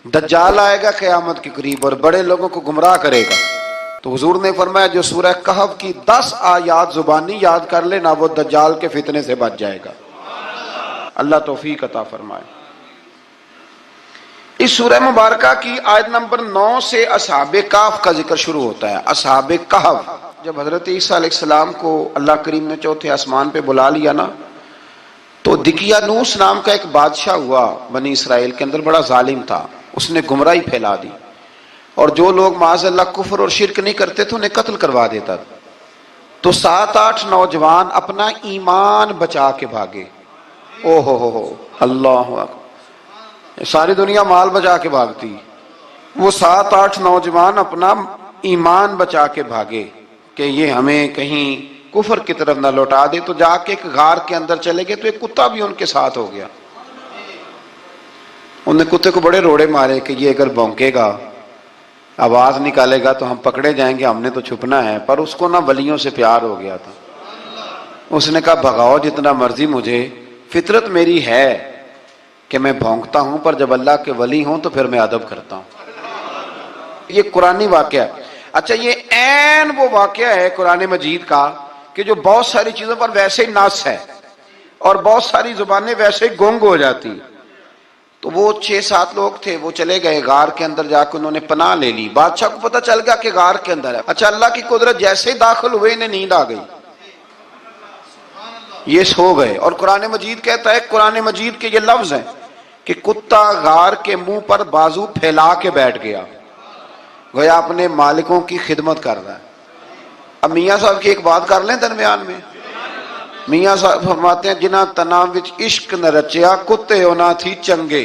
دجال آئے گا قیامت کے قریب اور بڑے لوگوں کو گمراہ کرے گا. تو حضور نے فرمایا جو سورہ کہف کی 10 آیات زبانی یاد کر لے نہ وہ دجال کے فتنے سے بچ جائے گا. اللہ توفیق عطا فرمائے. اس سورہ مبارکہ کی آیت نمبر 9 سے اصحاب کہف کا ذکر شروع ہوتا ہے. اصحاب کہف، جب حضرت عیسیٰ علیہ السلام کو اللہ کریم نے چوتھے آسمان پہ بلا لیا نا، تو دقیانوس نام کا ایک بادشاہ ہوا بنی اسرائیل کے اندر، بڑا ظالم تھا. اس نے گمراہی پھیلا دی اور جو لوگ معاذ اللہ کفر اور شرک نہیں کرتے تھے انہیں قتل کروا دیتا تھا. تو 7-8 نوجوان اپنا ایمان بچا کے بھاگے. او ہو اللہ اکبر، ساری دنیا مال بچا کے بھاگتی، وہ 7-8 نوجوان اپنا ایمان بچا کے بھاگے کہ یہ ہمیں کہیں کفر کی طرف نہ لوٹا دے. تو جا کے ایک غار کے اندر چلے گئے تو ایک کتا بھی ان کے ساتھ ہو گیا. انہوں نے کتے کو بڑے روڑے مارے کہ یہ اگر بھونکے گا، آواز نکالے گا تو ہم پکڑے جائیں گے، ہم نے تو چھپنا ہے. پر اس کو نہ ولیوں سے پیار ہو گیا تھا. اس نے کہا بھگاؤ جتنا مرضی مجھے، فطرت میری ہے کہ میں بھونکتا ہوں، پر جب اللہ کے ولی ہوں تو پھر میں ادب کرتا ہوں. یہ قرآنی واقعہ ہے. اچھا، یہ عین وہ واقعہ ہے قرآن مجید کا کہ جو بہت ساری چیزوں پر ویسے ہی نص ہے اور بہت ساری زبانیں ویسے ہی گنگ ہو جاتی. تو وہ 6-7 لوگ تھے، وہ چلے گئے غار کے اندر، جا کے انہوں نے پناہ لے لی. بادشاہ کو پتہ چل گیا کہ غار کے اندر ہے. اچھا، اللہ کی قدرت، جیسے ہی داخل ہوئے انہیں نیند آ گئی، یہ سو گئے. اور قرآن مجید کہتا ہے، قرآن مجید کے یہ لفظ ہیں کہ کتا غار کے منہ پر بازو پھیلا کے بیٹھ گیا، گویا اپنے مالکوں کی خدمت کر رہا ہے. اب میاں صاحب کی ایک بات کر لیں درمیان میں. میاں صاحب فرماتے ہیں جنہ تناں وچ عشق نہ رچیا، کتے ہونا تھی چنگے،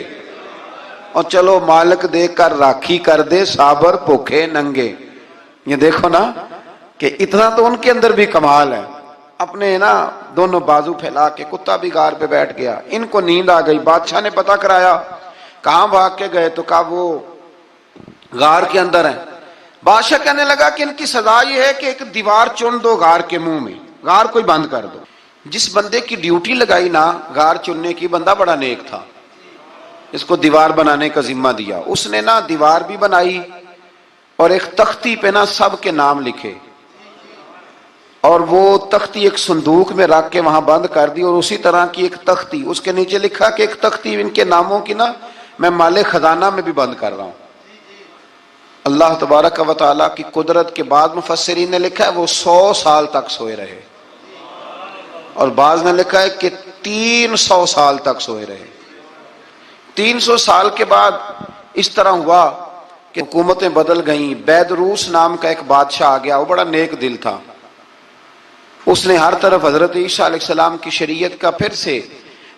اور چلو مالک دے کر راکھی کر دے، صابر بھوکے ننگے. یہ دیکھو نا کہ اتنا تو ان کے اندر بھی کمال ہے. اپنے نا دونوں بازو پھیلا کے، کتا بھی غار پہ بیٹھ گیا. ان کو نیند آ گئی. بادشاہ نے پتہ کرایا کہاں بھاگ کے گئے، تو کہا وہ غار کے اندر ہیں. بادشاہ کہنے لگا کہ ان کی سزا یہ ہے کہ ایک دیوار چن دو غار کے منہ میں، غار کوئی بند کر دو. جس بندے کی ڈیوٹی لگائی نا غار چننے کی، بندہ بڑا نیک تھا، اس کو دیوار بنانے کا ذمہ دیا. اس نے نا دیوار بھی بنائی اور ایک تختی پہ نا سب کے نام لکھے، اور وہ تختی ایک صندوق میں رکھ کے وہاں بند کر دی. اور اسی طرح کی ایک تختی اس کے نیچے لکھا کہ ایک تختی ان کے ناموں کی نا میں مال خزانہ میں بھی بند کر رہا ہوں. اللہ تبارک و تعالیٰ کی قدرت کے بعد مفسرین نے لکھا ہے وہ 100 سال تک سوئے رہے، اور بعض نے لکھا ہے کہ 300 سال تک سوئے رہے. 300 سال کے بعد اس طرح ہوا کہ حکومتیں بدل گئیں. بیدروس نام کا ایک بادشاہ آ گیا، وہ بڑا نیک دل تھا. اس نے ہر طرف حضرت عیسیٰ علیہ السلام کی شریعت کا پھر سے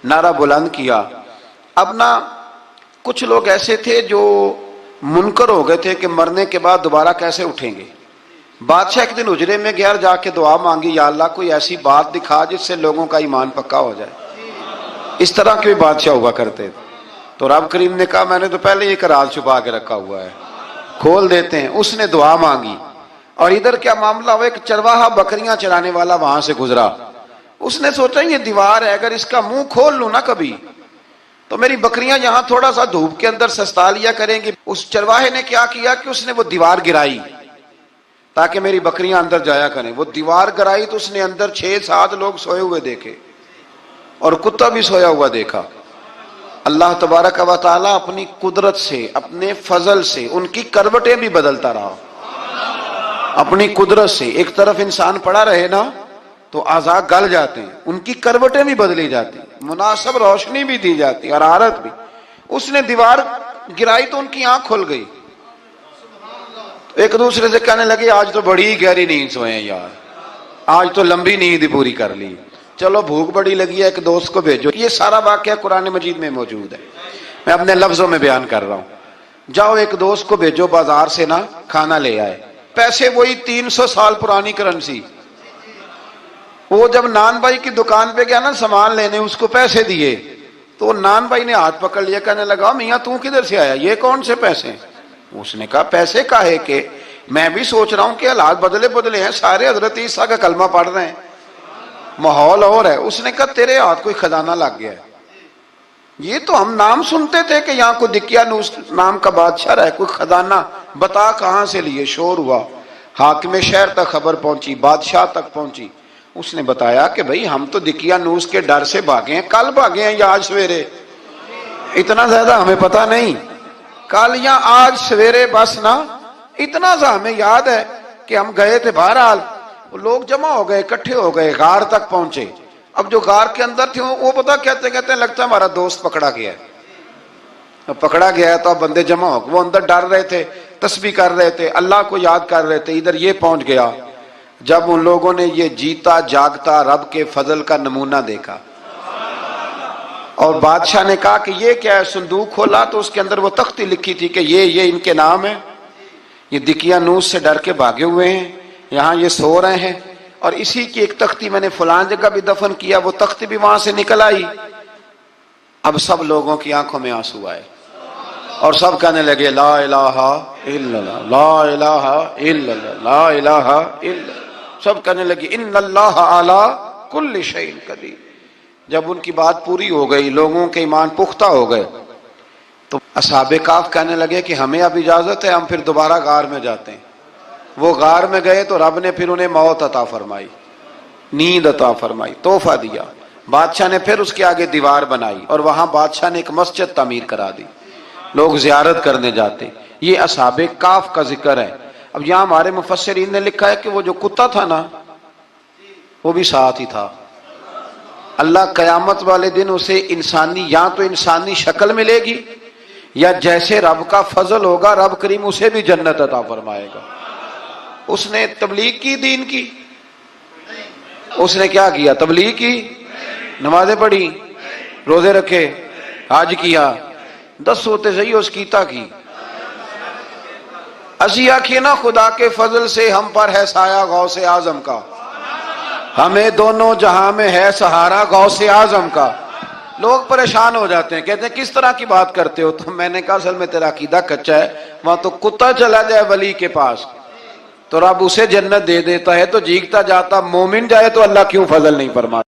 نعرہ بلند کیا. اب نا کچھ لوگ ایسے تھے جو منکر ہو گئے تھے کہ مرنے کے بعد دوبارہ کیسے اٹھیں گے. بادشاہ ایک دن حجرے میں گیا، جا کے دعا مانگی، یا اللہ کوئی ایسی بات دکھا جس سے لوگوں کا ایمان پکا ہو جائے. اس طرح کے بھی بادشاہ ہوا کرتے تھے. تو رب کریم نے کہا میں نے تو پہلے یہ راز چھپا کے رکھا ہوا ہے، کھول دیتے ہیں. اس نے دعا مانگی، اور ادھر کیا معاملہ ہوا، ایک چرواہا بکریاں چرانے والا وہاں سے گزرا. اس نے سوچا یہ دیوار ہے، اگر اس کا منہ کھول لوں نا کبھی تو میری بکریاں یہاں تھوڑا سا دھوپ کے اندر سستا لیا کریں گی. اس چرواہے نے کیا کیا کہ اس نے وہ دیوار گرائی تاکہ میری بکریاں اندر جایا کریں. وہ دیوار گرائی تو اس نے اندر 6-7 لوگ سوئے ہوئے دیکھے اور کتا بھی سویا ہوا دیکھا. اللہ تبارک و تعالیٰ اپنی قدرت سے، اپنے فضل سے ان کی کروٹیں بھی بدلتا رہا. اپنی قدرت سے ایک طرف انسان پڑا رہے نا تو اعضاء گل جاتے ہیں، ان کی کروٹیں بھی بدلی جاتی، مناسب روشنی بھی دی جاتی، حرارت بھی. اس نے دیوار گرائی تو ان کی آنکھ کھل گئی. ایک دوسرے سے کہنے لگے آج تو بڑی گہری نیند سوئے ہیں یار، آج تو لمبی نیند ہی پوری کر لی. چلو بھوک بڑی لگی ہے، ایک دوست کو بھیجو. یہ سارا واقعہ قرآن مجید میں موجود ہے، میں اپنے لفظوں میں بیان کر رہا ہوں. جاؤ ایک دوست کو بھیجو بازار سے نا کھانا لے آئے. پیسے وہی 300 سال پرانی کرنسی. وہ جب نان بھائی کی دکان پہ گیا نا سامان لینے، اس کو پیسے دیے تو نان بھائی نے ہاتھ پکڑ لیا، کہنے لگا میاں تو کدھر سے آیا، یہ کون سے پیسے؟ اس نے کہا پیسے کاہے کہ میں بھی سوچ رہا ہوں کہ حالات بدلے ہیں، سارے حضرت عیسیٰ کا کلمہ پڑھ رہے ہیں، ماحول اور ہے. اس نے کہا تیرے ہاتھ کوئی خزانہ لگ گیا ہے. یہ تو ہم نام سنتے تھے کہ یہاں کوئی دقیانوس نام کا بادشاہ رہا ہے، کوئی خزانہ، بتا کہاں سے لیے، شور ہوا، حاکم شہر تک خبر پہنچی، بادشاہ تک پہنچی، اس نے بتایا کہ بھئی ہم تو دقیانوس کے ڈر سے بھاگے ہیں، کل بھاگے ہیں یا آج سویرے، اتنا زیادہ ہمیں پتہ نہیں، کل یا آج سویرے بس نا، اتنا سا ہمیں یاد ہے کہ ہم گئے تھے، بہرحال لوگ جمع ہو گئے، اکٹھے ہو گئے، غار تک پہنچے۔ اب جو غار کے اندر تھے وہ پتا کہتے کہتے لگتا ہے ہمارا دوست پکڑا گیا ہے، پکڑا گیا ہے، تو اب بندے جمع ہو گئے، وہ اندر ڈر رہے تھے، تسبیح کر رہے تھے، اللہ کو یاد کر رہے تھے، ادھر یہ پہنچ گیا۔ جب ان لوگوں نے یہ جیتا جاگتا رب کے فضل کا نمونہ دیکھا اور بادشاہ نے کہا کہ یہ کیا ہے، صندوق کھولا تو اس کے اندر وہ تختی لکھی تھی کہ یہ ان کے نام ہے، یہ دقیانوس سے ڈر کے بھاگے ہوئے ہیں، یہاں یہ سو رہے ہیں، اور اسی کی ایک تختی میں نے فلان جگہ بھی دفن کیا، وہ تختی بھی وہاں سے نکل آئی۔ اب سب لوگوں کی آنکھوں میں آنسو آئے اور سب کہنے لگے لا الہ الا اللہ، لا الہ الا اللہ، لا الہ الا اللہ، سب کہنے لگے ان اللہ علی کل شیء قدیر۔ جب ان کی بات پوری ہو گئی، لوگوں کے ایمان پختہ ہو گئے، تو اصحاب کہف کہنے لگے کہ ہمیں اب اجازت ہے، ہم پھر دوبارہ غار میں جاتے ہیں۔ وہ غار میں گئے تو رب نے پھر انہیں موت عطا فرمائی، نیند عطا فرمائی، تحفہ دیا۔ بادشاہ نے پھر اس کے آگے دیوار بنائی اور وہاں بادشاہ نے ایک مسجد تعمیر کرا دی، لوگ زیارت کرنے جاتے۔ یہ اصحاب کہف کا ذکر ہے۔ اب یہاں ہمارے مفسرین نے لکھا ہے کہ وہ جو کتا تھا نا، وہ بھی ساتھ ہی تھا۔ اللہ قیامت والے دن اسے انسانی، یا تو انسانی شکل ملے گی، یا جیسے رب کا فضل ہوگا رب کریم اسے بھی جنت عطا فرمائے گا۔ اس نے تبلیغ کی، دین کی، اس نے کیا کیا؟ تبلیغ کی، نمازیں پڑھی، روزے رکھے، حج کیا، 10 ہوتے صحیح اس کیتا کی۔ اسی آنکھیں نا خدا کے فضل سے ہم پر ہے سایہ غوث اعظم کا، ہمیں دونوں جہاں میں ہے سہارا غوث اعظم کا۔ لوگ پریشان ہو جاتے ہیں، کہتے ہیں کس طرح کی بات کرتے ہو؟ تو میں نے کہا اصل میں تیرا عقیدہ کچا ہے، وہاں تو کتا چلا جائے ولی کے پاس تو رب اسے جنت دے دیتا ہے، تو جھیکتا جاتا مومن جائے تو اللہ کیوں فضل نہیں فرماتا؟